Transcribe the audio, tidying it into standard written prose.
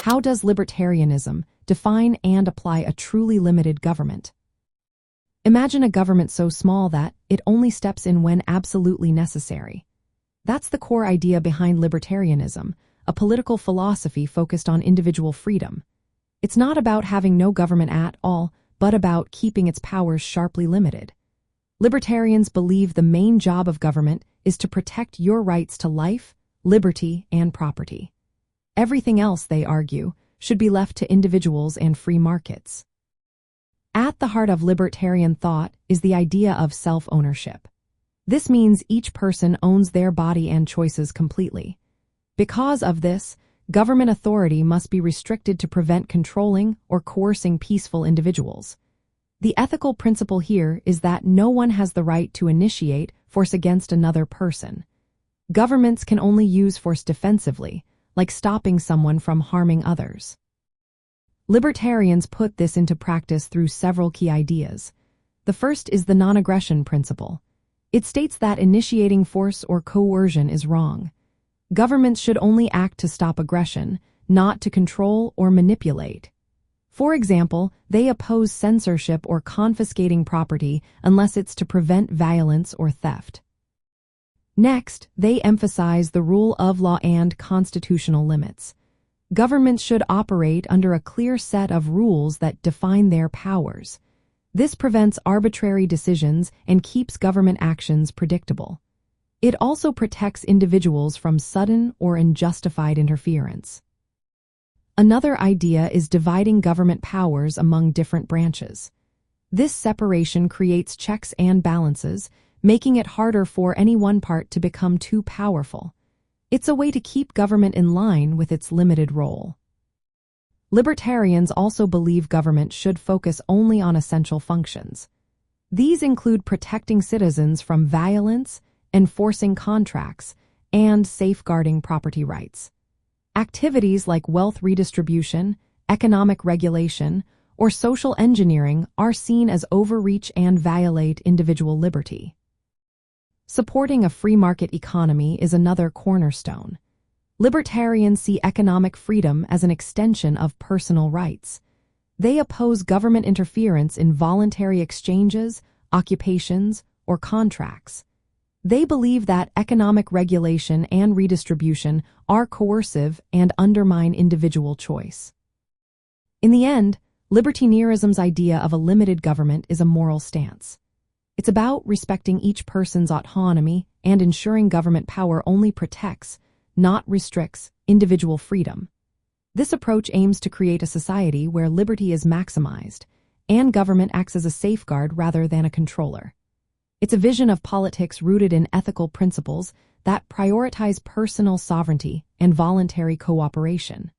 How does libertarianism define and apply a truly limited government? Imagine a government so small that it only steps in when absolutely necessary. That's the core idea behind libertarianism, a political philosophy focused on individual freedom. It's not about having no government at all, but about keeping its powers sharply limited. Libertarians believe the main job of government is to protect your rights to life, liberty, and property. Everything else, they argue, should be left to individuals and free markets. At the heart of libertarian thought is the idea of self-ownership. This means each person owns their body and choices completely. Because of this, government authority must be restricted to prevent controlling or coercing peaceful individuals. The ethical principle here is that no one has the right to initiate force against another person. Governments can only use force defensively, like stopping someone from harming others. Libertarians put this into practice through several key ideas. The first is the non-aggression principle. It states that initiating force or coercion is wrong. Governments should only act to stop aggression, not to control or manipulate. For example, they oppose censorship or confiscating property unless it's to prevent violence or theft. Next, they emphasize the rule of law and constitutional limits. Governments should operate under a clear set of rules that define their powers. This prevents arbitrary decisions and keeps government actions predictable. It also protects individuals from sudden or unjustified interference. Another idea is dividing government powers among different branches. This separation creates checks and balances, making it harder for any one part to become too powerful. It's a way to keep government in line with its limited role. Libertarians also believe government should focus only on essential functions. These include protecting citizens from violence, enforcing contracts, and safeguarding property rights. Activities like wealth redistribution, economic regulation, or social engineering are seen as overreach and violate individual liberty. Supporting a free market economy is another cornerstone. Libertarians see economic freedom as an extension of personal rights. They oppose government interference in voluntary exchanges, occupations, or contracts. They believe that economic regulation and redistribution are coercive and undermine individual choice. In the end, libertarianism's idea of a limited government is a moral stance. It's about respecting each person's autonomy and ensuring government power only protects, not restricts, individual freedom. This approach aims to create a society where liberty is maximized and government acts as a safeguard rather than a controller. It's a vision of politics rooted in ethical principles that prioritize personal sovereignty and voluntary cooperation.